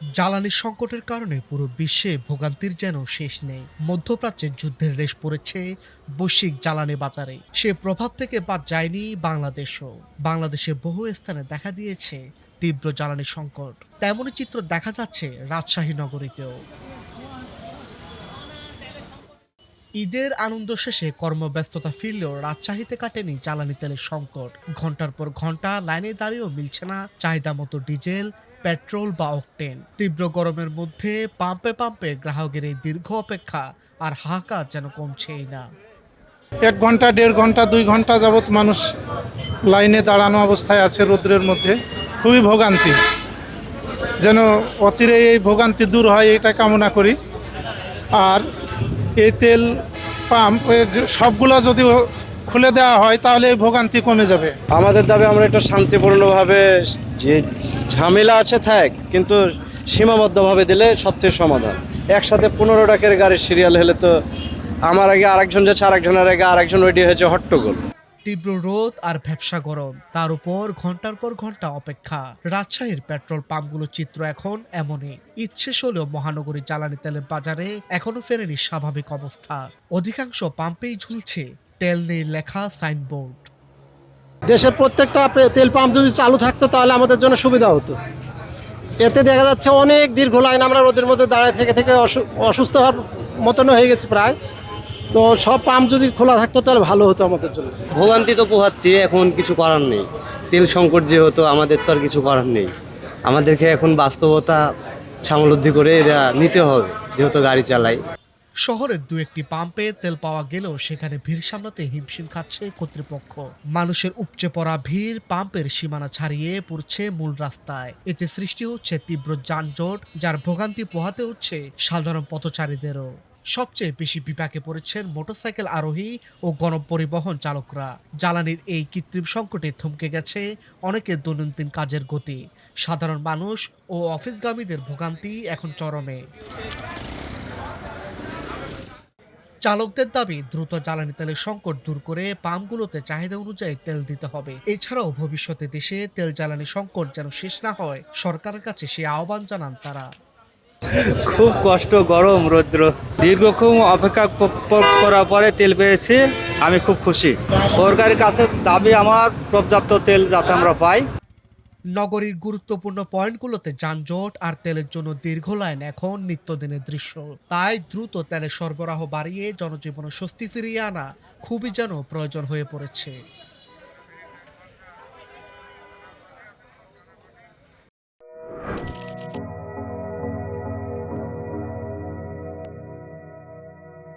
জ্বালানি সংকটের কারণে পুরো বিশ্বে ভোগান্তির যেন শেষ নেই। মধ্যপ্রাচ্যে যুদ্ধের রেশ পড়েছে বৈশ্বিক জ্বালানি বাজারে। সে প্রভাব থেকে বাদ যায়নি বাংলাদেশও। বাংলাদেশের বহু স্থানে দেখা দিয়েছে তীব্র জ্বালানি সংকট। তেমনই চিত্র দেখা যাচ্ছে রাজশাহী নগরীতেও। ঈদের আনন্দ শেষে কর্মব্যস্ততা ফিরলেও রাজশাহীতে কাটেনি জ্বালানি তেলের সংকট। ঘন্টার পর ঘন্টা লাইনে দাঁড়িয়েও মিলছে না চাহিদা মতো ডিজেল, পেট্রোল বা অকটেন। তীব্র গরমের মধ্যে পাম্পে পাম্পে গ্রাহকের এই দীর্ঘ অপেক্ষা আর হাহাকার যেন কমছেই না। 1 ঘন্টা 1.5 ঘন্টা 2 ঘন্টা যাবৎ মানুষ লাইনে দাঁড়ানো অবস্থায় আছে রৌদ্রের মধ্যে। খুবই ভোগান্তি, যেন অচিরে এই ভোগান্তি দূর হয় এটা কামনা করি। আর এই তেল পাম্প সবগুলো যদি খুলে দেওয়া হয় তাহলে এই ভোগান্তি কমে যাবে। আমাদের দাবি আমরা এটা শান্তিপূর্ণভাবে, যে ঝামেলা আছে থাক, কিন্তু সীমাবদ্ধভাবে দিলে সবচেয়ে সমাধান। একসাথে 15 টাকার গাড়ির সিরিয়াল হলে তো আমার আগে আরেকজন যাচ্ছে, আরেকজনের আগে আরেকজন রেডি হয়েছে, হট্টগোল। তীব্র রোদ আর ভ্যাপসা গরম, তার উপর ঘন্টার পর ঘন্টা অপেক্ষা। রাজশাহীর পেট্রোল পাম্পগুলোর চিত্র এখন এমনই। ইচ্ছে হলেও মহানগরী জ্বালানি তেলের বাজারে এখনো ফেরেনি স্বাভাবিক অবস্থা। অধিকাংশ পাম্পেই ঝুলছে তেল নেই লেখা সাইনবোর্ড। দেশের প্রত্যেকটা তেল পাম্প যদি চালু থাকতো তাহলে আমাদের জন্য সুবিধা হতো। এতে দেখা যাচ্ছে অনেক দীর্ঘ লাইন, আমরা রোদের মধ্যে দাঁড়ায় থেকে থেকে অসুস্থ হওয়ার মতন হয়ে গেছে প্রায়। তো সব পাম্প যদি খোলা থাকতো তাহলে ভালো হতো আমাদের জন্য। ভোগান্তি তো পোহাচ্ছি, এখন কিছু করার নেই। তেল সংকট যেহেতু, আমাদের তো আর কিছু করার নেই। আমাদেরকে এখন বাস্তবতা সামলব্ধি করে এটা নিতে হবে, যেহেতু গাড়ি চালাই। শহরের দু একটি পাম্পে তেল পাওয়া গেলেও সেখানে ভিড় সামলাতে হিমশিম খাচ্ছে কর্তৃপক্ষ। মানুষের উপচে পড়া ভিড় পাম্পের সীমানা ছাড়িয়ে পড়ছে মূল রাস্তায়। এতে সৃষ্টি হচ্ছে তীব্র যানজট, যার ভোগান্তি পোহাতে হচ্ছে সাধারণ পথচারীদেরও। সবচেয়ে বেশি বিপাকে পড়েছেন মোটরসাইকেল আরোহী ও গণপরিবহন চালকরা। জ্বালানির এই কৃত্রিম সংকটে থমকে গেছে অনেকের দৈনন্দিন কাজের গতি। সাধারণ মানুষ ও অফিসগামীদের ভোগান্তি এখন চরমে। চালকদের দাবি, দ্রুত জ্বালানি তেলের সংকট দূর করে পাম্পগুলোতে চাহিদা অনুযায়ী তেল দিতে হবে। এছাড়াও ভবিষ্যতে দেশে তেল জ্বালানি সংকট যেন শেষ না হয়, সরকারের কাছে সে আহ্বান জানান তারা। খুব কষ্ট, গরম, রৌদ্র, দীর্ঘক্ষণ অপেক্ষা করার পরে তেল পেয়েছি। আমি খুব খুশি। সরকারের কাছে দাবি আমার পর্যাপ্ত তেল যাতে আমরা পাই। নগরীর গুরুত্বপূর্ণ পয়েন্টগুলোতে যানজট আর তেলের জন্য দীর্ঘ লাইন এখন নিত্যদিনের দৃশ্য। তাই দ্রুত তেলের সরবরাহ বাড়িয়ে জনজীবনে স্বস্তি ফিরিয়ে আনা খুবই যেন প্রয়োজন হয়ে পড়েছে।